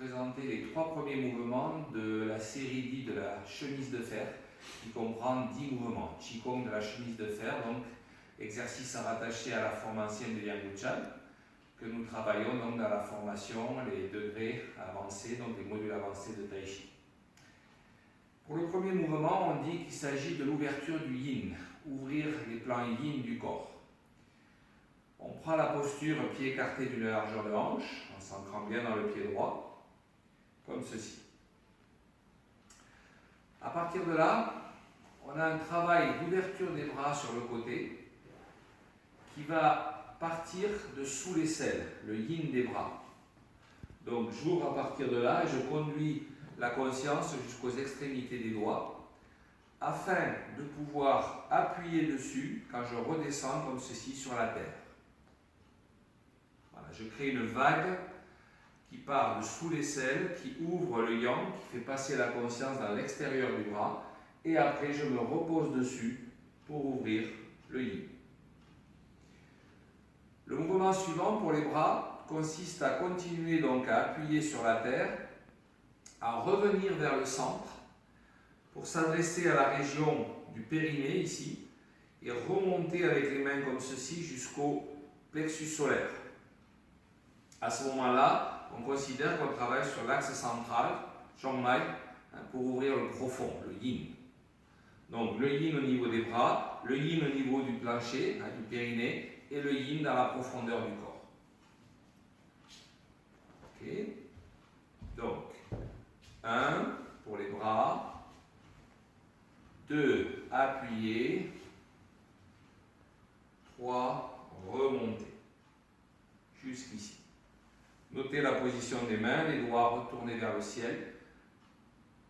présenter les 3 premiers mouvements de la série dite de la chemise de fer, qui comprend 10 mouvements. Qigong de la chemise de fer, donc exercice à rattacher à la forme ancienne de Yang Chan, que nous travaillons donc dans la formation, les degrés avancés, donc les modules avancés de Tai Chi. Pour le premier mouvement, on dit qu'il s'agit de l'ouverture du yin, ouvrir les plans yin du corps. On prend la posture pied écarté d'une largeur de hanche, en s'ancrant bien dans le pied droit, comme ceci. À partir de là, on a un travail d'ouverture des bras sur le côté qui va partir de sous l'aisselle, le yin des bras. Donc j'ouvre à partir de là et je conduis la conscience jusqu'aux extrémités des doigts afin de pouvoir appuyer dessus quand je redescends comme ceci sur la terre. Voilà, je crée une vague qui part de sous l'aisselle, qui ouvre le yang, qui fait passer la conscience dans l'extérieur du bras, et après je me repose dessus pour ouvrir le yin. Le mouvement suivant pour les bras consiste à continuer donc à appuyer sur la terre, à revenir vers le centre pour s'adresser à la région du périnée ici et remonter avec les mains comme ceci jusqu'au plexus solaire. À ce moment-là, on considère qu'on travaille sur l'axe central, Zhongmai, pour ouvrir le profond, le yin. Donc le yin au niveau des bras, le yin au niveau du plancher, du périnée, et le yin dans la profondeur du corps. Ok. Donc, 1 pour les bras, 2 appuyer, 3 remonter, jusqu'ici. Notez la position des mains, les doigts retournés vers le ciel,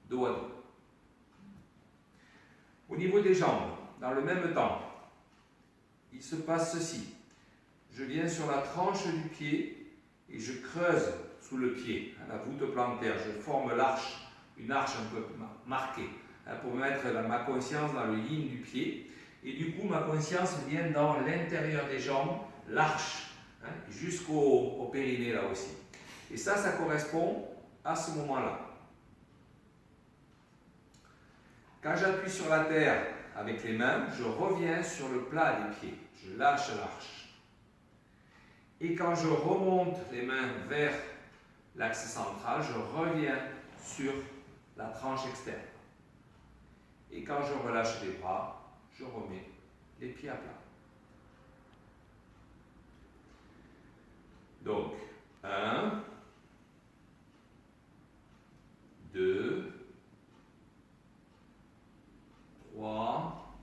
dos à dos. Au niveau des jambes, dans le même temps, il se passe ceci. Je viens sur la tranche du pied et je creuse sous le pied, la voûte plantaire. Je forme l'arche, une arche un peu marquée, pour mettre ma conscience dans le yin du pied. Et du coup, ma conscience vient dans l'intérieur des jambes, l'arche, jusqu'au périnée là aussi. Et ça correspond à ce moment-là. Quand j'appuie sur la terre avec les mains, je reviens sur le plat des pieds. Je lâche l'arche. Et quand je remonte les mains vers l'axe central, je reviens sur la tranche externe. Et quand je relâche les bras, je remets les pieds à plat. Donc, 1, 2, 3,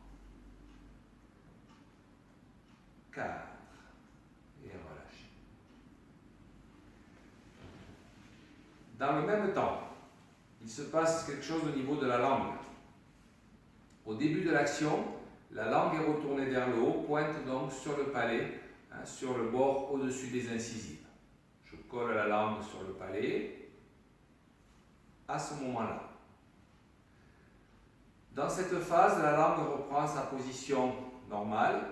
4, et relâchez. Dans le même temps, il se passe quelque chose au niveau de la langue. Au début de l'action, la langue est retournée vers le haut, pointe donc sur le palais, sur le bord au-dessus des incisives. Je colle la langue sur le palais à ce moment-là. Dans cette phase, la langue reprend sa position normale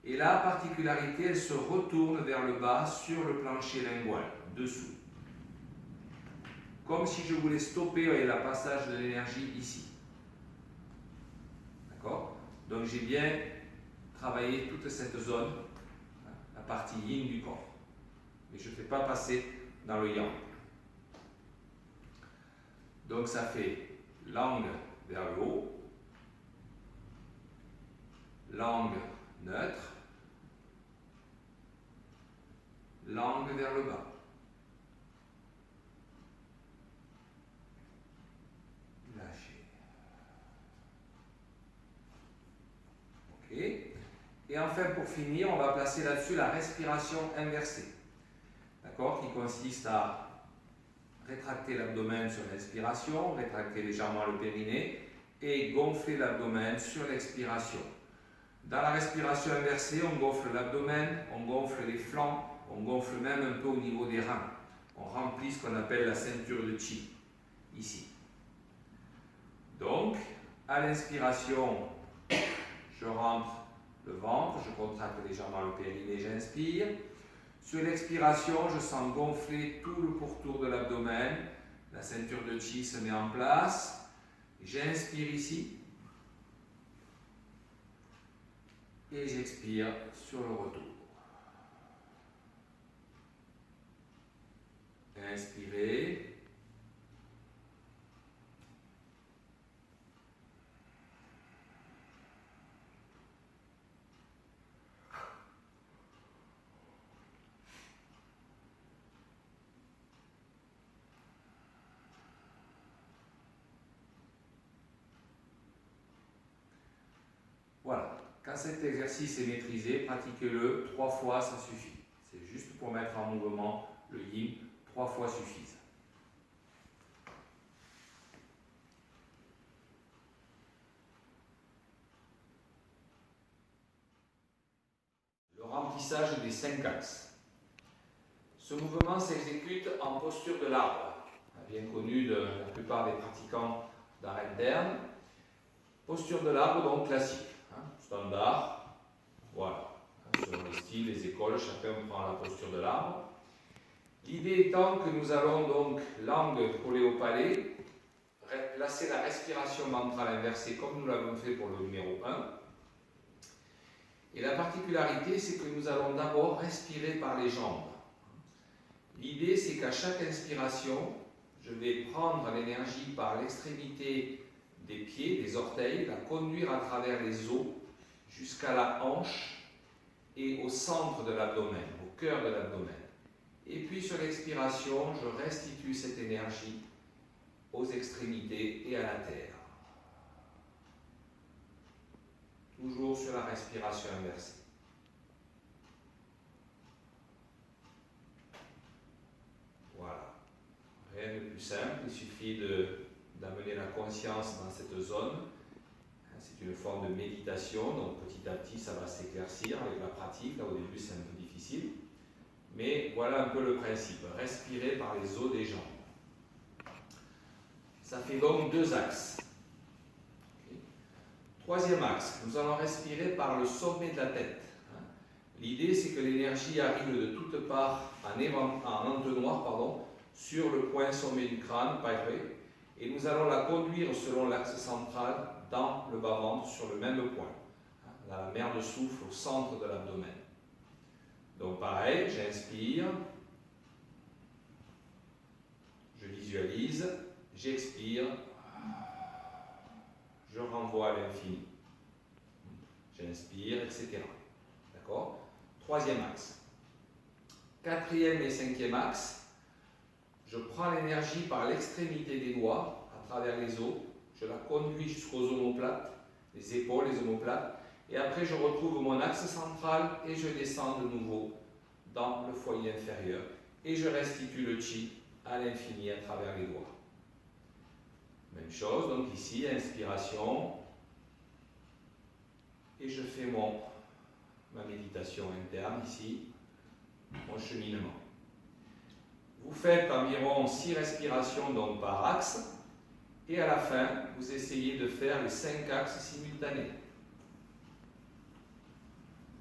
et la particularité, elle se retourne vers le bas sur le plancher lingual, dessous. Comme si je voulais stopper le passage de l'énergie ici. D'accord? Donc j'ai bien travaillé toute cette zone, la partie yin du corps. Mais je ne fais pas passer dans le yang. Donc ça fait langue vers le haut, langue neutre, langue vers le bas. Lâchez. Ok. Et enfin, pour finir, on va placer là-dessus la respiration inversée. D'accord? Qui consiste à rétracter l'abdomen sur l'inspiration, rétracter légèrement le périnée et gonfler l'abdomen sur l'expiration. Dans la respiration inversée, on gonfle l'abdomen, on gonfle les flancs, on gonfle même un peu au niveau des reins. On remplit ce qu'on appelle la ceinture de Qi, ici. Donc, à l'inspiration, je rentre le ventre, je contracte légèrement le périnée, j'inspire. Sur l'expiration, je sens gonfler tout le pourtour de l'abdomen. La ceinture de chi se met en place. J'inspire ici. Et j'expire sur le retour. Inspirez. Voilà. Quand cet exercice est maîtrisé, pratiquez-le 3 fois, ça suffit. C'est juste pour mettre en mouvement le yin, 3 fois suffisent. Le remplissage des 5 axes. Ce mouvement s'exécute en posture de l'arbre, bien connu de la plupart des pratiquants d'art interne. Posture de l'arbre, donc classique, standard, voilà. Selon les styles, les écoles, chacun prend la posture de l'arbre. L'idée étant que nous allons donc, langue collée au palais, placer la respiration ventrale inversée comme nous l'avons fait pour le numéro 1. Et la particularité, c'est que nous allons d'abord respirer par les jambes. L'idée, c'est qu'à chaque inspiration, je vais prendre l'énergie par l'extrémité des pieds, des orteils, la conduire à travers les os jusqu'à la hanche et au centre de l'abdomen, au cœur de l'abdomen. Et puis sur l'expiration, je restitue cette énergie aux extrémités et à la terre. Toujours sur la respiration inversée. Voilà. Rien de plus simple, il suffit d'amener la conscience dans cette zone. C'est une forme de méditation, donc petit à petit ça va s'éclaircir avec la pratique. Là au début c'est un peu difficile. Mais voilà un peu le principe, respirer par les os des jambes. Ça fait donc 2 axes. Okay. 3e axe, nous allons respirer par le sommet de la tête. L'idée c'est que l'énergie arrive de toutes parts en entonnoir sur le point sommet du crâne, et nous allons la conduire selon l'axe central dans le bas-ventre sur le même point, dans la mer de souffle au centre de l'abdomen. Donc pareil, j'inspire, je visualise, j'expire, je renvoie à l'infini, j'inspire, etc. D'accord ? 3e axe. 4e et 5e axe, je prends l'énergie par l'extrémité des doigts, à travers les os, je la conduis jusqu'aux omoplates, les épaules, les omoplates, et après je retrouve mon axe central et je descends de nouveau dans le foyer inférieur et je restitue le chi à l'infini à travers les doigts. Même chose, donc ici, inspiration, et je fais ma méditation interne ici, mon cheminement. Vous faites environ 6 respirations donc par axe, et à la fin, vous essayez de faire les 5 axes simultanés.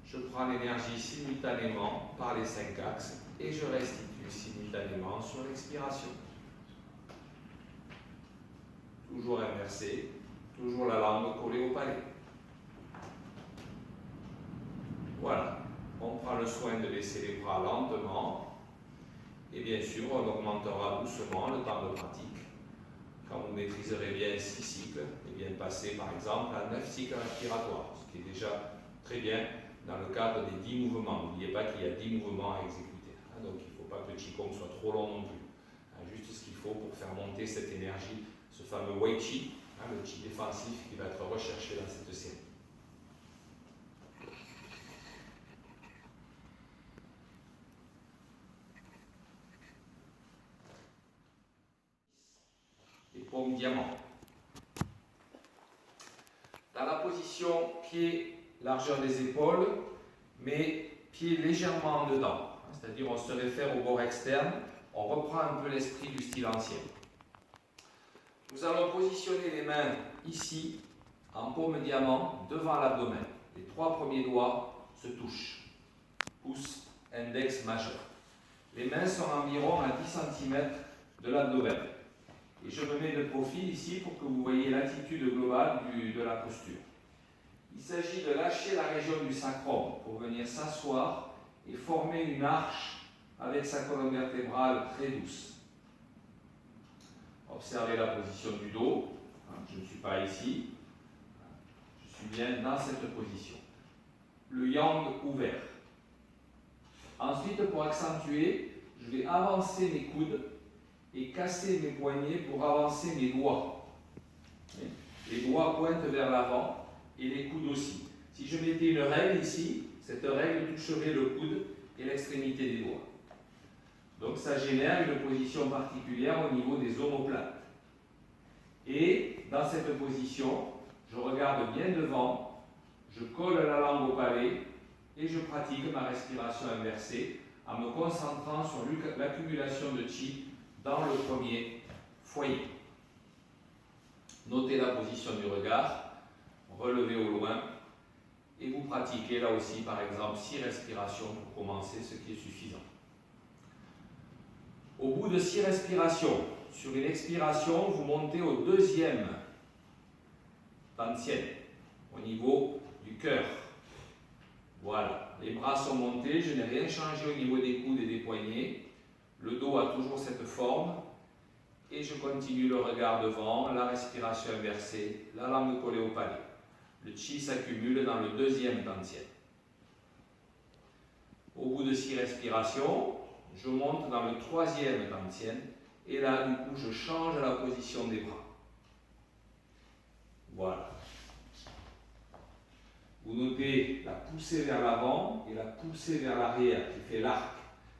Je prends l'énergie simultanément par les 5 axes et je restitue simultanément sur l'expiration. Toujours inversé, toujours la langue collée au palais. Voilà, on prend le soin de laisser les bras lentement et bien sûr on augmentera doucement le temps de pratique. Quand vous maîtriserez bien 6 cycles, et bien passer par exemple à 9 cycles respiratoires, ce qui est déjà très bien dans le cadre des 10 mouvements. N'oubliez pas qu'il y a 10 mouvements à exécuter. Donc il ne faut pas que le Qigong soit trop long non plus. Juste ce qu'il faut pour faire monter cette énergie, ce fameux Wei Qi, le Qi défensif qui va être recherché dans cette série. Les paumes diamants. Dans la position pied, largeur des épaules, mais pied légèrement en dedans. C'est-à-dire on se réfère au bord externe, on reprend un peu l'esprit du style ancien. Nous allons positionner les mains ici, en paume diamant, devant l'abdomen. Les 3 premiers doigts se touchent. Pouce index majeur. Les mains sont environ à 10 cm de l'abdomen. Et je me mets de profil ici pour que vous voyez l'attitude globale de la posture. Il s'agit de lâcher la région du sacrum pour venir s'asseoir et former une arche avec sa colonne vertébrale très douce. Observez la position du dos. Je ne suis pas ici. Je suis bien dans cette position. Le yang ouvert. Ensuite, pour accentuer, je vais avancer mes coudes et casser mes poignets pour avancer mes doigts. Les doigts pointent vers l'avant et les coudes aussi. Si je mettais une règle ici, cette règle toucherait le coude et l'extrémité des doigts. Donc ça génère une position particulière au niveau des omoplates. Et dans cette position, je regarde bien devant, je colle la langue au palais et je pratique ma respiration inversée en me concentrant sur l'accumulation de chi dans le premier foyer. Notez la position du regard, relevez au loin et vous pratiquez là aussi par exemple 6 respirations pour commencer, ce qui est suffisant. Au bout de 6 respirations, sur une expiration, vous montez au deuxième dantian, au niveau du cœur. Voilà, les bras sont montés, je n'ai rien changé au niveau des coudes et des poignets. Le dos a toujours cette forme. Et je continue le regard devant, la respiration inversée, la langue collée au palais. Le chi s'accumule dans le deuxième dantian. Au bout de 6 respirations, je monte dans le troisième dantian. Et là, du coup, je change la position des bras. Voilà. Vous notez la poussée vers l'avant et la poussée vers l'arrière qui fait l'arc.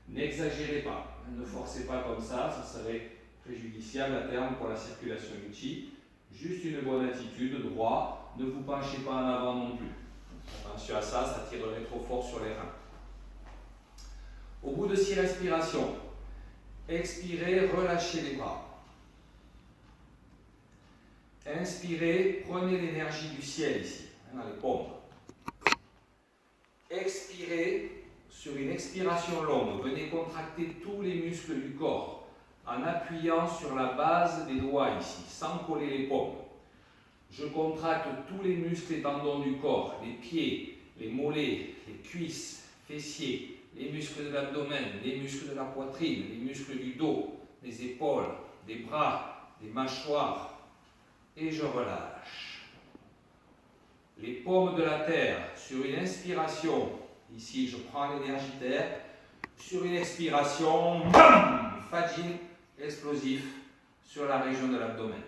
N'exagérez pas, ne forcez pas comme ça serait préjudiciable à terme pour la circulation du chi. Juste une bonne attitude, droit, ne vous penchez pas en avant non plus. Attention à ça, ça tirerait trop fort sur les reins. Au bout de 6 respirations, expirez, relâchez les bras. Inspirez, prenez l'énergie du ciel ici, dans les paumes. Expirez, sur une expiration longue, venez contracter tous les muscles du corps en appuyant sur la base des doigts ici, sans coller les paumes. Je contracte tous les muscles et tendons du corps, les pieds, les mollets, les cuisses, fessiers, les muscles de l'abdomen, les muscles de la poitrine, les muscles du dos, les épaules, des bras, des mâchoires, et je relâche. Les paumes de la terre, sur une inspiration, ici je prends l'énergie terre, sur une expiration, bam, fajin, explosif, sur la région de l'abdomen.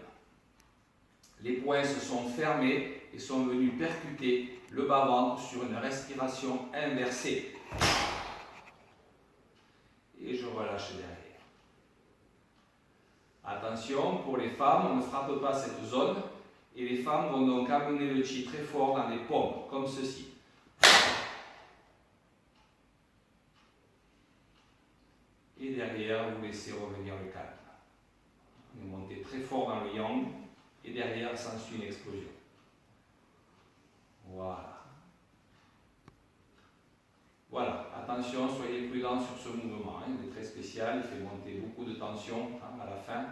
Les poings se sont fermés et sont venus percuter le bas-ventre sur une respiration inversée. Et je relâche derrière. Attention, pour les femmes, on ne frappe pas cette zone et les femmes vont donc amener le chi très fort dans les paumes, comme ceci. Et derrière, vous laissez revenir le calme. Vous montez très fort dans le yang et derrière s'ensuit une explosion. Voilà. Voilà, attention, soyez prudents sur ce mouvement. Il est très spécial, il fait monter beaucoup de tension à la fin.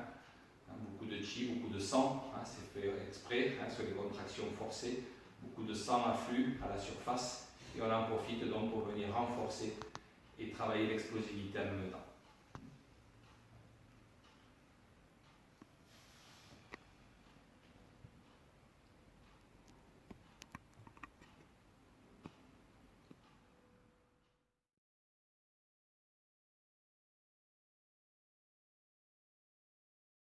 Beaucoup de chi, beaucoup de sang, c'est fait exprès, sur les contractions forcées. Beaucoup de sang afflue à la surface et on en profite donc pour venir renforcer et travailler l'explosivité en même temps.